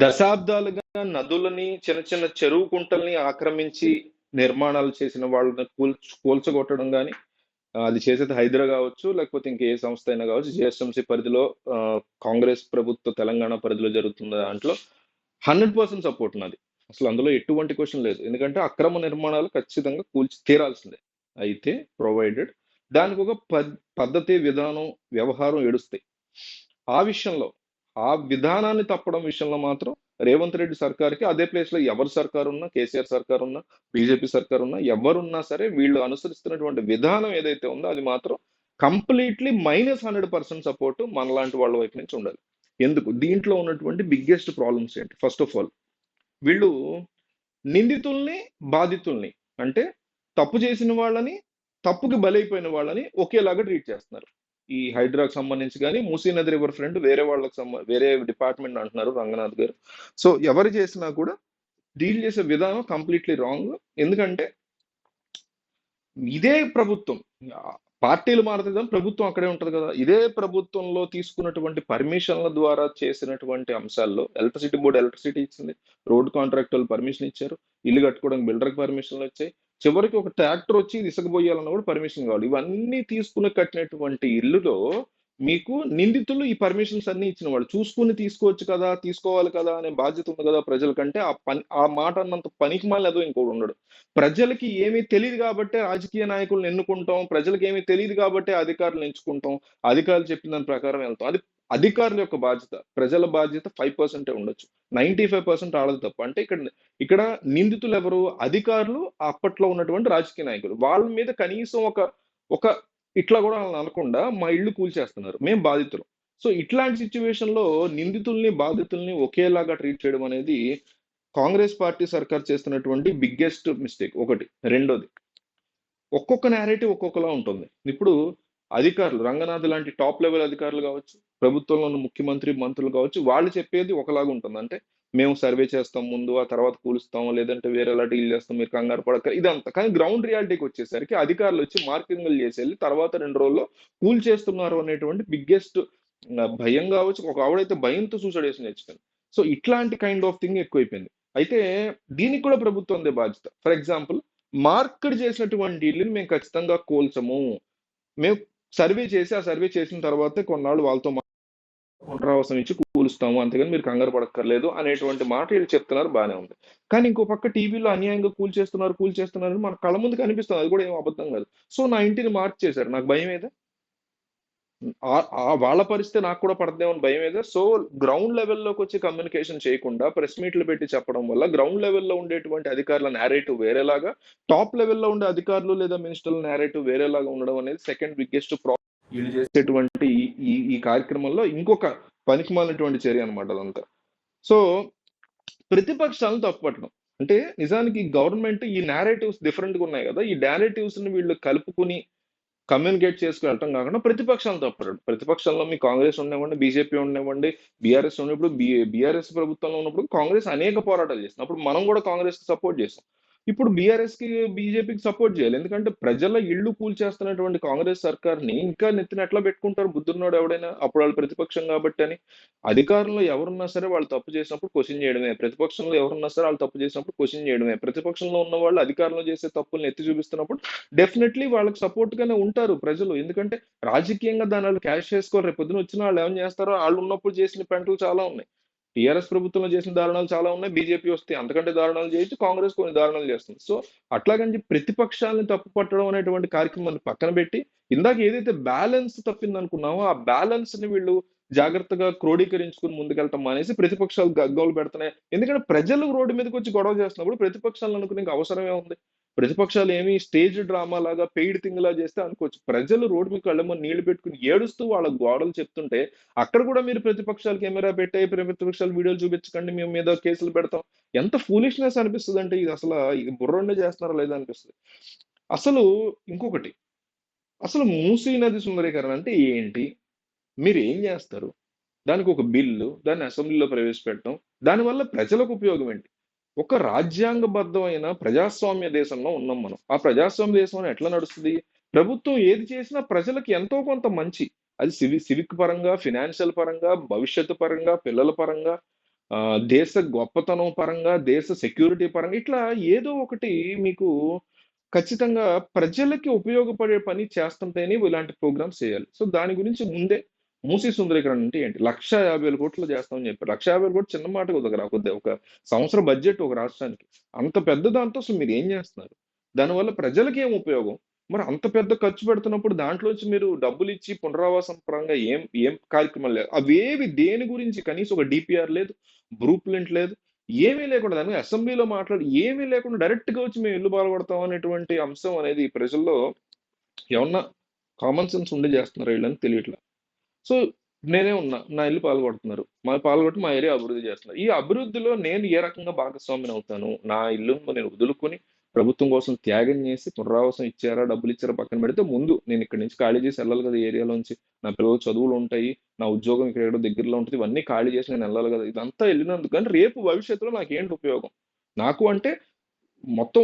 దశాబ్దాలుగా నదులని, చిన్న చిన్న చెరువు కుంటల్ని ఆక్రమించి నిర్మాణాలు చేసిన వాళ్ళని కూల్చగొట్టడం గాని, అది చేసేది హైడ్రా గావచ్చు, లేకపోతే ఇంకే సంస్థ అయినా గావచ్చు, జీహెచ్ఎంసీ పరిధిలో కాంగ్రెస్ ప్రభుత్వ తెలంగాణ పరిధిలో జరుగుతున్న దాంట్లో 100% సపోర్ట్ నాది. అసలు అందులో ఎటువంటి క్వెషన్ లేదు. ఎందుకంటే అక్రమ నిర్మాణాలు ఖచ్చితంగా కూల్చి తీరాల్సిందే. అయితే ప్రొవైడెడ్ దానికొక పద్ధతి, విధానం, వ్యవహారం ఏడుస్తాయి. ఆ విషయంలో, ఆ విధానాన్ని తప్పడం విషయంలో మాత్రం రేవంత్ రెడ్డి సర్కార్‌కి అదే ప్లేస్‌లో ఎవరి సర్కారున్నా, కేసీఆర్ సర్కారున్నా, బీజేపీ సర్కారున్నా, ఎవరున్నా సరే వీళ్ళు అనుసరిస్తున్నటువంటి విధానం ఏదైతే ఉందో అది మాత్రం కంప్లీట్‌లీ -100% సపోర్ట్ మనలాంటి వాళ్ళ వైపు నుంచి ఉండాలి. ఎందుకు? దీంట్లో ఉన్నటువంటి బిగ్గెస్ట్ ప్రాబ్లమ్స్ ఏంటి? ఫస్ట్ ఆఫ్ ఆల్ వీళ్ళు నిందితుల్ని, బాధితుల్ని అంటే తప్పు చేసిన వాళ్ళని, తప్పుకి బలైపోయిన వాళ్ళని ఒకేలాగా ట్రీట్ చేస్తున్నారు. ఈ హైడ్రాకి సంబంధించి గాని, మూసీ నది రివర్ ఫ్రంట్ వేరే వాళ్ళకి వేరే డిపార్ట్మెంట్ అంటున్నారు రంగనాథ్ గారు. సో ఎవరు చేసినా కూడా డీల్ చేసే విధానం కంప్లీట్లీ రాంగ్. ఎందుకంటే ఇదే ప్రభుత్వం పార్టీలు మారుతుంది కానీ ప్రభుత్వం అక్కడే ఉంటది కదా. ఇదే ప్రభుత్వంలో తీసుకున్నటువంటి పర్మిషన్ల ద్వారా చేసినటువంటి అంశాల్లో ఎలక్ట్రిసిటీ బోర్డు ఎలక్ట్రిసిటీ ఇచ్చింది, రోడ్ కాంట్రాక్ట్ వాళ్ళు పర్మిషన్ ఇచ్చారు, ఇల్లు కట్టుకోవడానికి బిల్డర్కి పర్మిషన్లు వచ్చాయి, చివరికి ఒక ట్రాక్టర్ వచ్చి ఇసుక పోయాలన్నా కూడా పర్మిషన్ కావాలి. ఇవన్నీ తీసుకుని కట్టినటువంటి ఇల్లులో మీకు నిందితులు ఈ పర్మిషన్స్ అన్ని ఇచ్చిన వాళ్ళు చూసుకుని తీసుకోవచ్చు కదా, తీసుకోవాలి కదా అనే బాధ్యత ఉంది కదా ప్రజలకంటే. ఆ మాట అన్నంత పనికి మాలి ఏదో ఇంకోటి ఉండడు. ప్రజలకి ఏమీ తెలియదు కాబట్టే రాజకీయ నాయకులను ఎన్నుకుంటాం, ప్రజలకి ఏమీ తెలియదు కాబట్టే అధికారులను ఎంచుకుంటాం, అధికారులు చెప్పిన దాని ప్రకారం వెళ్తాం. అది అధికారుల యొక్క బాధ్యత. ప్రజల బాధ్యత 5% ఉండొచ్చు, 95% ఆడదు తప్పు. అంటే ఇక్కడ నిందితులు ఎవరు? అధికారులు, అప్పట్లో ఉన్నటువంటి రాజకీయ నాయకులు. వాళ్ళ మీద కనీసం ఒక ఒక ఇట్లా కూడా వాళ్ళని అనకుండా మా ఇల్లు కూల్చేస్తున్నారు, మేము బాధితులు. సో ఇట్లాంటి సిచ్యువేషన్ లో నిందితుల్ని, బాధితుల్ని ఒకేలాగా ట్రీట్ చేయడం అనేది కాంగ్రెస్ పార్టీ సర్కార్ చేస్తున్నటువంటి బిగ్గెస్ట్ మిస్టేక్ ఒకటి. రెండోది, ఒక్కొక్క నేరేటివ్ ఒక్కొక్కలా ఉంటుంది. ఇప్పుడు అధికారులు, రంగనాథ్ లాంటి టాప్ లెవెల్ అధికారులు కావచ్చు, ప్రభుత్వంలో ఉన్న ముఖ్యమంత్రి, మంత్రులు కావచ్చు, వాళ్ళు చెప్పేది ఒకలాగా ఉంటుంది. అంటే మేము సర్వే చేస్తాం ముందు, ఆ తర్వాత కూలుస్తాం, లేదంటే వేరేలా డీల్ చేస్తాం, మీరు కంగారు పడక ఇదంతా. కానీ గ్రౌండ్ రియాలిటీకి వచ్చేసరికి అధికారులు వచ్చి మార్కింగ్లు చేసి వెళ్ళి తర్వాత 2 రోజుల్లో కూల్ చేస్తున్నారు అనేటువంటి బిగ్గెస్ట్ భయం కావచ్చు. ఒక ఆవిడైతే భయంతో సూసైడ్ చేసి నేర్చుకుంది. సో ఇట్లాంటి కైండ్ ఆఫ్ థింగ్ ఎక్కువైపోయింది. అయితే దీనికి కూడా ప్రభుత్వందే బాధ్యత. ఫర్ ఎగ్జాంపుల్, మార్కెట్ చేసినటువంటి ఇల్లుని మేము ఖచ్చితంగా కూల్చము, మేము సర్వే చేసి ఆ సర్వే చేసిన తర్వాతే కొన్నాళ్ళు వాళ్ళతో పునరావాసం ఇచ్చి కూలుస్తాము, అంతేగాని మీరు కంగారు పడక్కర్లేదు అనేటువంటి మాట వీళ్ళు చెప్తున్నారు, బానే ఉంది. కానీ ఇంకో పక్క టీవీలో అన్యాయంగా కూల్చేస్తున్నారు మన కళ్ళ ముందు కనిపిస్తుంది, అది కూడా ఏం అబద్ధం కాదు. సో నా ఇంటిని మార్చేశారు, నాకు భయం ఏదా? వాళ్ళ పరిస్థితి నాకు కూడా పడదేమో అని భయం ఏదో. సో గ్రౌండ్ లెవెల్లోకి వచ్చి కమ్యూనికేషన్ చేయకుండా ప్రెస్ మీట్లు పెట్టి చెప్పడం వల్ల గ్రౌండ్ లెవెల్లో ఉండేటువంటి అధికారుల నేరేటివ్ వేరేలాగా, టాప్ లెవెల్లో ఉండే అధికారులు లేదా మినిస్టర్ల నేరేటివ్ వేరేలాగా ఉండడం అనేది సెకండ్ బిగ్గెస్ట్ ప్రాబ్లం వీళ్ళు చేసేటువంటి ఈ ఈ కార్యక్రమంలో ఇంకొక పనికిమాలినటువంటి చర్య అనమాట అదంతా. సో ప్రతిపక్షాలను తప్పుపట్టడం అంటే నిజానికి గవర్నమెంట్ ఈ నేరేటివ్స్ డిఫరెంట్ గా ఉన్నాయి కదా, ఈ నేరేటివ్స్ ని వీళ్ళు కలుపుకుని కమ్యూనికేట్ చేసుకెళ్ళటం కాకుండా ప్రతిపక్షాలను తప్పడు. ప్రతిపక్షంలో మీ కాంగ్రెస్ ఉండనివ్వండి, బీజేపీ ఉండనివ్వండి, బీఆర్ఎస్ ఉన్నప్పుడు, బీఆర్ఎస్ ప్రభుత్వంలో ఉన్నప్పుడు కాంగ్రెస్ అనేక పోరాటాలు చేసింది. అప్పుడు మనం కూడా కాంగ్రెస్ కి సపోర్ట్ చేసాం. ఇప్పుడు బీఆర్ఎస్ కి, బీజేపీకి సపోర్ట్ చేయాలి. ఎందుకంటే ప్రజల ఇళ్లు కూల్చేస్తున్నటువంటి కాంగ్రెస్ సర్కార్ని ఇంకా నెత్తిన ఎట్లా పెట్టుకుంటారు బుద్ధున్నోడు ఎవడైనా? అప్పుడు వాళ్ళు ప్రతిపక్షం కాబట్టి అని. అధికారంలో ఎవరున్నా సరే వాళ్ళు తప్పు చేసినప్పుడు క్వశ్చన్ చేయడమే, ప్రతిపక్షంలో ఎవరున్నా సరే వాళ్ళు తప్పు చేసినప్పుడు క్వశ్చన్ చేయడమే. ప్రతిపక్షంలో ఉన్న వాళ్ళు అధికారంలో చేసే తప్పుల్ని ఎత్తి చూపిస్తున్నప్పుడు డెఫినెట్లీ వాళ్ళకి సపోర్ట్ గానే ఉంటారు ప్రజలు. ఎందుకంటే రాజకీయంగా దాని వాళ్ళు క్యాష్ చేసుకోవాలి. రేపు పొద్దున వచ్చిన వాళ్ళు ఏం చేస్తారో, వాళ్ళు ఉన్నప్పుడు చేసిన పెంటలు చాలా ఉన్నాయి. టీఆర్ఎస్ ప్రభుత్వంలో చేసిన దారుణాలు చాలా ఉన్నాయి, బీజేపీ వస్తే అంతకంటే దారుణాలు చేయొచ్చు, కాంగ్రెస్ కొన్ని దారుణాలు చేస్తుంది. సో అట్లాగని చెప్పి ప్రతిపక్షాలను తప్పు పట్టడం అనేటువంటి కార్యక్రమాన్ని పక్కన పెట్టి ఇందాక ఏదైతే బ్యాలెన్స్ తప్పింది అనుకున్నామో ఆ బ్యాలెన్స్ ని వీళ్ళు జాగ్రత్తగా క్రోడీకరించుకుని ముందుకెళ్తాం అనేసి ప్రతిపక్షాలు గగ్గోలు పెడుతున్నాయి. ఎందుకంటే ప్రజలు రోడ్డు మీదకి వచ్చి గొడవ చేస్తున్నప్పుడు ప్రతిపక్షాలను అనుకునే అవసరమే ఉంది? ప్రతిపక్షాలు ఏమి స్టేజ్ డ్రామా లాగా పెయిడ్ థింగ్ లా చేస్తే అనుకోవచ్చు. ప్రజలు రోడ్డు మీద కళ్ళమని నీళ్లు పెట్టుకుని ఏడుస్తూ వాళ్ళ గోడలు చెప్తుంటే అక్కడ కూడా మీరు ప్రతిపక్షాలు కెమెరా పెట్టే ప్రతిపక్షాలు వీడియోలు చూపించకండి, మేము మీద కేసులు పెడతాం. ఎంత ఫూలిష్నెస్ అనిపిస్తుంది అంటే ఇది అసలు ఇది బుర్రండే చేస్తున్నారా లేదా అనిపిస్తుంది. అసలు ఇంకొకటి, అసలు మూసీ నది సుందరీకరణ అంటే ఏంటి? మీరు ఏం చేస్తారు? దానికి ఒక బిల్లు, దాన్ని అసెంబ్లీలో ప్రవేశపెట్టడం, దానివల్ల ప్రజలకు ఉపయోగం ఏంటి? ఒక రాజ్యాంగబద్ధమైన ప్రజాస్వామ్య దేశంలో ఉన్నాం మనం. ఆ ప్రజాస్వామ్య దేశంలో ఎట్లా నడుస్తుంది? ప్రభుత్వం ఏది చేసినా ప్రజలకు ఎంతో కొంత మంచి. అది సివిక్ పరంగా, ఫినాన్షియల్ పరంగా, భవిష్యత్తు పరంగా, పిల్లల పరంగా, దేశ గొప్పతనం పరంగా, దేశ సెక్యూరిటీ పరంగా ఇట్లా ఏదో ఒకటి మీకు ఖచ్చితంగా ప్రజలకి ఉపయోగపడే పని చేస్తుంటేనే ఇలాంటి ప్రోగ్రామ్స్ చేయాలి. సో, దాని గురించి ముందే మూసీ సుందరీకరణ అంటే ఏంటి? 1,50,00,00,000 చేస్తామని చెప్పారు. 1,50,00,00,000 చిన్న మాట కొద్దిగా ఒక సంవత్సరం బడ్జెట్ ఒక రాష్ట్రానికి. అంత పెద్ద దాంతో అసలు మీరేం చేస్తున్నారు? దానివల్ల ప్రజలకేం ఉపయోగం? మరి అంత పెద్ద ఖర్చు పెడుతున్నప్పుడు దాంట్లోంచి మీరు డబ్బులిచ్చి పునరావాసం పరంగా ఏం ఏం కార్యక్రమాలు లేవు. అవేవి దేని గురించి కనీసం ఒక డీపీఆర్ లేదు, బ్లూ ప్రింట్ లేదు. ఏమీ లేకుండా దాని మీద అసెంబ్లీలో మాట్లాడి ఏమీ లేకుండా డైరెక్ట్‌గా వచ్చి మేము ఇల్లు బాగుపడతాం అనేటువంటి అంశం అనేది ప్రజల్లో ఏమన్నా కామన్ సెన్స్ ఉండి చేస్తున్నారా వీళ్ళని తెలియట్లా. సో, నేనే ఉన్నా. నా ఇల్లు పాలుగొడుతున్నారు. పాలుగొట్టి మా ఏరియా అభివృద్ధి చేస్తున్నారు. ఈ అభివృద్ధిలో నేను ఏ రకంగా భాగస్వామినవుతాను? నా ఇల్లును నేను వదులుకొని, ప్రభుత్వం కోసం త్యాగం చేసి, పునరావాసం ఇచ్చారా, డబ్బులిచ్చారా పక్కన పెడితే, ముందు నేను ఇక్కడి నుంచి ఖాళీ చేసి ఎళ్ళాలి కదా! ఈ ఏరియాలోంచి. నా పిల్లల చదువులుంటాయి. నా ఉద్యోగం ఇక్కడ ఎక్కడో దగ్గరలో ఉంటది. ఇవన్నీ ఖాళీ చేసి నేను ఎళ్ళాలి కదా! ఇదంతా ఎళ్ళినందుకు కానీ రేపు భవిష్యత్తులో నాకేంటి ఉపయోగం? నాకు అంటే మొత్తం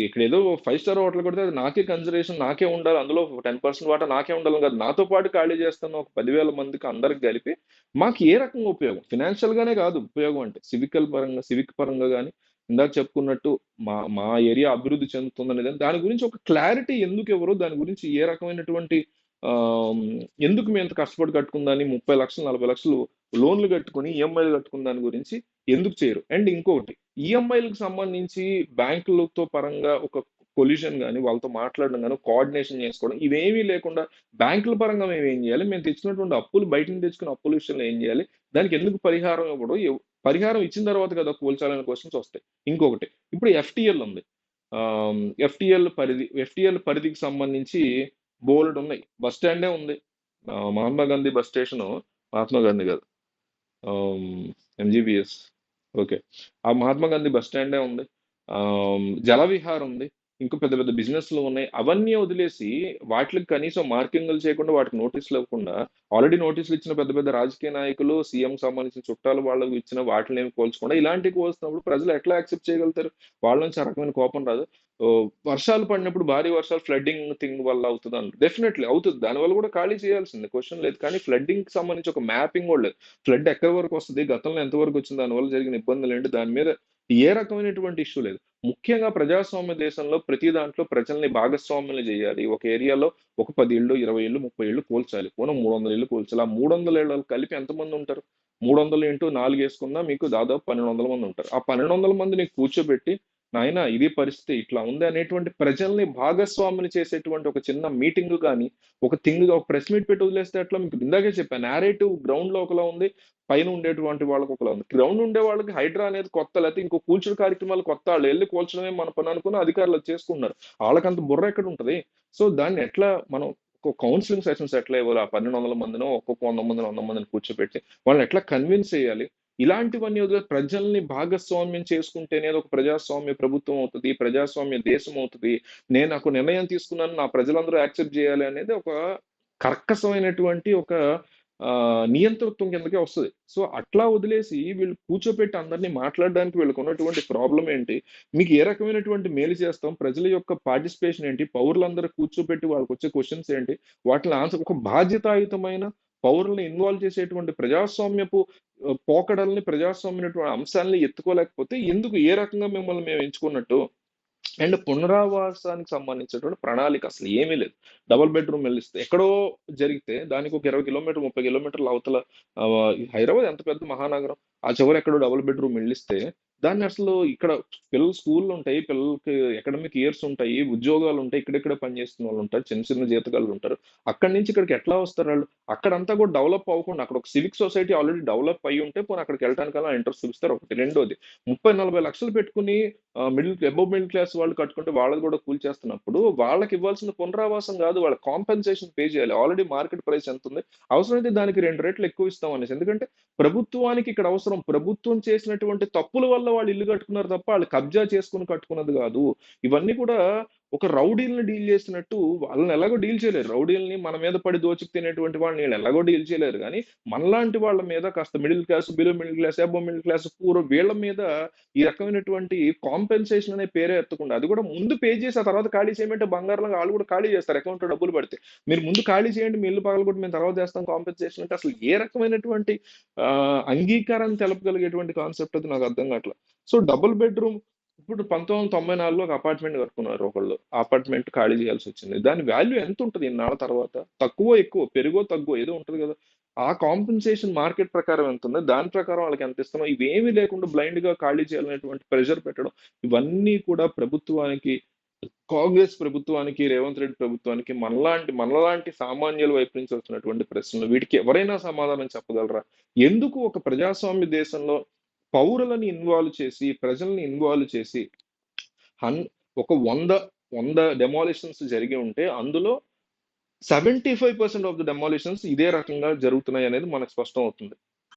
ఇక్కడేదో 5 స్టార్ హోటల్ కొడితే అది నాకే కన్సిడరేషన్ నాకే ఉండాలి. అందులో 10% వాటా నాకే ఉండాలని కాదు. నాతో పాటు ఖాళీ చేస్తున్న ఒక 10,000 మందికి అందరికి కలిపి మాకు ఏ రకంగా ఉపయోగం? ఫినాన్షియల్‌గానే కాదు ఉపయోగం అంటే. సివిక్ పరంగా గాని, ఇందాక చెప్పుకున్నట్టు మా మా ఏరియా అభివృద్ధి చెందుతుందనేది దాని గురించి ఒక క్లారిటీ ఎందుకివ్వరు? దాని గురించి ఏ రకమైనటువంటి ఆహ్, ఎందుకు మేము ఇంత కష్టపడి కట్టుకున్న దాన్ని 30,00,000, 40,00,000 లోన్‌లు కట్టుకొని, ఈఎంఐలు కట్టుకున్న దాని గురించి ఎందుకు చేయరు? అండ్ ఇంకొకటి ఈఎంఐలకు సంబంధించి బ్యాంకులతో పరంగా ఒక కొలిషన్ గాని, వాళ్ళతో మాట్లాడడం గాని, కోఆర్డినేషన్ చేసుకోవడం ఇవేమీ లేకుండా బ్యాంకుల పరంగా మేమేం జేయాలి? మేము తెచ్చినటువంటి అప్పులు బయట నుంచి తెచ్చుకున్న అప్పుల విషయంలో ఏం జేయాలి? దానికి ఎందుకు పరిహారం ఇవ్వడు? పరిహారం ఇచ్చిన తర్వాత కదా కూల్చాలనే క్వెషన్స్ ఒస్తాయి. ఇంకొకటి ఇప్పుడు ఎఫ్‌టీఎల్ ఉంది. ఎఫ్‌టీఎల్ పరిధికి సంబంధించి బోలెడున్నాయి. బస్ స్టాండే ఉంది. మహాత్మా గాంధీ బస్ స్టేషను మహాత్మా గాంధీ గాదు. ఆహ్, ఎంజీబీఎస్. ఓకే. ఆ మహాత్మా గాంధీ బస్ స్టాండే ఉంది. జలవిహార్ ఉంది. ఇంకా పెద్ద పెద్ద బిజినెస్‌లు ఉన్నాయి. అవన్నీ వదిలేసి వాటిలకి కనీసం మార్కింగులు చేయకుండా వాటికి నోటీసులు ఇవ్వకుండా ఆల్రెడీ నోటీసులు ఇచ్చిన పెద్ద పెద్ద రాజకీయ నాయకులు, సీఎంకి సంబంధించిన చుట్టాలు వాళ్ళకి ఇచ్చిన వాటినేమి పోల్చకుండా ఇలాంటివి కోసినప్పుడు ప్రజలు ఎట్లా యాక్సెప్ట్ చేయగలుగుతారు? వాళ్ళ నుంచి ఆ రకమైన కోపం రాదు. వర్షాలు పడినప్పుడు భారీ వర్షాలు ఫ్లడ్డింగ్ థింగ్ వల్ల అవుతదంటారు. డెఫినైట్‌లీ అవుతది. దానివల్ల కూడా ఖాళీ చేయాల్సిందే క్వెషన్ లేదు. కానీ ఫ్లడ్డింగ్‌కి సంబంధించి ఒక మ్యాపింగ్ కూడా లేదు. ఫ్లడ్ ఎక్కడి వరకు వస్తది? గతంలో ఎంత వరకు వచ్చింది? దానివల్ల జరిగిన ఇబ్బందులేంటి? దాని మీద ఏ రకమైనటువంటి ఇష్యూ లేదు. ముఖ్యంగా ప్రజాస్వామ్య దేశంలో ప్రతి దాంట్లో ప్రజల్ని భాగస్వాముల్ని జేయాలి. ఒక ఏరియాలో ఒక 10 ఇళ్ళు, 20 ఇళ్ళు, 30 ఇళ్ళు కూల్చాలి. పోనీ 300 ఇళ్ళు కూల్చాలి. ఆ 300 ఇళ్ళకి కలిపి ఎంతమందుంటారు? 300 ఇంటూ 4 యేసుకున్నా మీకు దాదాపు 1,200 మందుంటారు. ఆ 1,200 మందిని కూర్చోబెట్టి, నాయనా ఇది పరిస్థితి ఇట్లా ఉంది అనేటువంటి ప్రజల్ని భాగస్వాములు చేసేటువంటి ఒక చిన్న మీటింగ్ గాని, ఒక థింగ్‌గా ఒక ప్రెస్ మీట్ పెట్టి వదిలేస్తే ఎట్లా? మీకు ఇందాకే చెప్పా. నేరేటివ్ గ్రౌండ్‌లో ఒకలా ఉంది. పైన ఉండేటువంటి వాళ్ళకి ఒకలా ఉంది. గ్రౌండ్ ఉండే వాళ్ళకి హైడ్రా అనేది కొత్త లేకపోతే ఇంకో కూల్చుడు కార్యక్రమాలు కొత్త. ఆళ్ళెళ్లి కూల్చడమే మన పని అనుకుని అధికారులు అది చేసుకుంటున్నారు. ఆళ్ళకంత బుర్ర ఎక్కడుంటది? సో, దాన్ని ఎట్లా మనం ఒక కౌన్సెలింగ్ సెషన్స్ ఎట్లా ఇవ్వాలి? ఆ 1,200 మందినో, ఒక్కొక్క 100 మందినో, 100 మందిని కూర్చోబెట్టి వాళ్ళని ఎట్లా కన్విన్స్ చేయాలి? ఇలాంటివన్నీ వదిలేసి ప్రజల్ని భాగస్వామ్యం చేసుకుంటేనే అదొక ప్రజాస్వామ్య ప్రభుత్వం అవుతది. ప్రజాస్వామ్య దేశం అవుతది. నేను ఒక నిర్ణయం తీసుకున్నాను. నా ప్రజలందరూ యాక్సెప్ట్ చేయాలి అనేది ఒక కర్కశమైనటువంటి ఒక నియంతృత్వం కిందకే వస్తది. సో, అట్లా వదిలేసి వీళ్ళు కూర్చోపెట్టి అందరిని మాట్లాడడానికి వీళ్ళకున్నటువంటి ప్రాబ్లమ్ ఏంటి? మీకు ఏ రకమైనటువంటి మేలు చేస్తాం? ప్రజల యొక్క పార్టిసిపేషన్ ఏంటి? పౌరులందరూ కూర్చోపెట్టి వాళ్ళకొచ్చే క్వెషన్స్ ఏంటి? వాటిని ఆన్సర్ ఒక బాధ్యతాయుతమైన పౌరుల్ని ఇన్వాల్వ్ చేసేటువంటి ప్రజాస్వామ్యపు పోకడల్ని, ప్రజాస్వామ్యమైనటువంటి అంశాల్ని ఎత్తుకోలేకపోతే ఎందుకు? ఏ రకంగా మిమ్మల్ని మేము ఎంచుకున్నట్టు? అండ్ పునరావాసానికి సంబంధించినటువంటి ప్రణాళిక అసలు ఏమీ లేదు. డబుల్ బెడ్‌రూమ్ ఇల్లిస్తే ఎక్కడో జరిగితే దానికి ఒక 20 కిలోమీటర్లు, 30 కిలోమీటర్ల అవతల హైదరాబాద్ ఎంత పెద్ద మహానగరం. ఆ చివర ఎక్కడో డబుల్ బెడ్‌రూమ్ ఇల్లిస్తే దాన్ని అసలు ఇక్కడ పిల్లలు స్కూల్లుంటాయి. పిల్లలకి అకాడమిక్ ఇయర్స్ ఉంటాయి. ఉద్యోగాలుంటాయి. ఇక్కడిక్కడే పని చేసుకున్నోళ్ళుంటారు. చిన్న చిన్న జీతగాళ్ళుంటారు. అక్కడి నుంచి ఇక్కడికి ఎట్లా వస్తారాళ్ళు? అక్కడంతా కూడా డెవలప్ అవ్వకుండా అక్కడ ఒక సివిక్ సొసైటీ ఆల్రెడీ డెవలప్ అయ్యుంటే పోనీ అక్కడికెళ్ళటానికన్నా ఇంట్రెస్ట్ చూపిస్తారు ఒకటి. రెండోది 30, 40 లక్షలు పెట్టుకొని అబోవ్ మిడిల్ క్లాస్ వాళ్ళు కట్టుకుంటే వాళ్ళది కూడా కూల్చేస్తున్నప్పుడు, వాళ్ళకి ఇవ్వాల్సిన పునరావాసం గాదు. వాళ్ళ కాంపెన్సేషన్ పే చేయాలి. ఆల్రెడీ మార్కెట్ ప్రైస్ ఎంతుంది? అవసరమైతే దానికి 2 రెట్లు ఎక్కువ ఇస్తాం అనేసి. ఎందుకంటే ప్రభుత్వానికి ఇక్కడ అవసరం. ప్రభుత్వం చేసినటువంటి తప్పుల వల్ల వాళ్ళు ఇల్లు కట్టుకున్నారు తప్ప, ఆళ్ళు కబ్జా చేసుకొని కట్టుకున్నది గాదు. ఇవన్నీ కూడా ఒక రౌడీలని డీల్ చేసినట్టు వాళ్ళని ఎలాగో డీల్ చేయలేరు. రౌడీలని మన మీద పడి దోచుకు తినేటువంటి వాళ్ళని వీళ్ళు ఎలాగో డీల్ చేయలేరు గానీ, మనలాంటి వాళ్ళ మీద కాస్త middle class, below middle class, above middle class, poor వీళ్ళ మీద ఈ రకమైనటువంటి కాంపెన్సేషన్ అనే పేరే ఎత్తకుండా, అది కూడా ముందు పే చేసి ఆ తర్వాత ఖాళీ చేయమంటే బంగారంలాగా ఆళ్ళు కూడా ఖాళీ చేస్తారు అకౌంట్‌లో డబ్బులు పడితే. మీరు ముందు ఖాళీ చేయండి, మీ ఇల్లు పగలగొట్టి మేము తర్వాత చేస్తాం కాంపెన్సేషన్ అంటే అసలు ఏ రకమైనటువంటి అంగీకారాన్ని తెలపగలిగేటువంటి కాన్సెప్ట్ అది నాకు అర్థం కావట్ల. సో, డబుల్ బెడ్‌రూమ్ ఇప్పుడు 1994లో ఒక అపార్ట్మెంట్ కట్టుకున్నారు ఒకళ్ళు. ఆ అపార్ట్మెంట్ ఖాళీ చేయాల్సొచ్చింది. దాని వాల్యూ ఎంతుంటది ఇన్నాళ్ళ తర్వాత? తక్కువో, ఎక్కువో, పెరుగో, తగ్గో ఏదో ఉంటది గదా! ఆ కాంపెన్సేషన్ మార్కెట్ ప్రకారం ఎంతుందో, దాని ప్రకారం వాళ్ళకి ఎంతిస్తున్నాం, ఇవేమీ లేకుండా బ్లైండ్‌గా ఖాళీ చేయాలనేటువంటి ప్రెషర్ పెట్టడం, ఇవన్నీ కూడా ప్రభుత్వానికి, కాంగ్రెస్ ప్రభుత్వానికి, రేవంత్ రెడ్డి ప్రభుత్వానికి మనలాంటి సామాన్యుల వైపు నుంచి వస్తున్నటువంటి ప్రశ్నలు. వీటికి ఎవరైనా సమాధానం చెప్పగలరా? ఎందుకు ఒక ప్రజాస్వామ్య దేశంలో పౌరులని ఇన్వాల్వ్ చేసి, ప్రజల్ని ఇన్వాల్వ్ చేసి హన్ ఒక 100 డెమాలిషన్స్ జరిగి ఉంటే, అందులో 75% ఆఫ్ ది డెమాలిషన్స్ ఇదే రకంగా జరుగుతున్నాయనేది మనకు స్పష్టం అవుతుంది.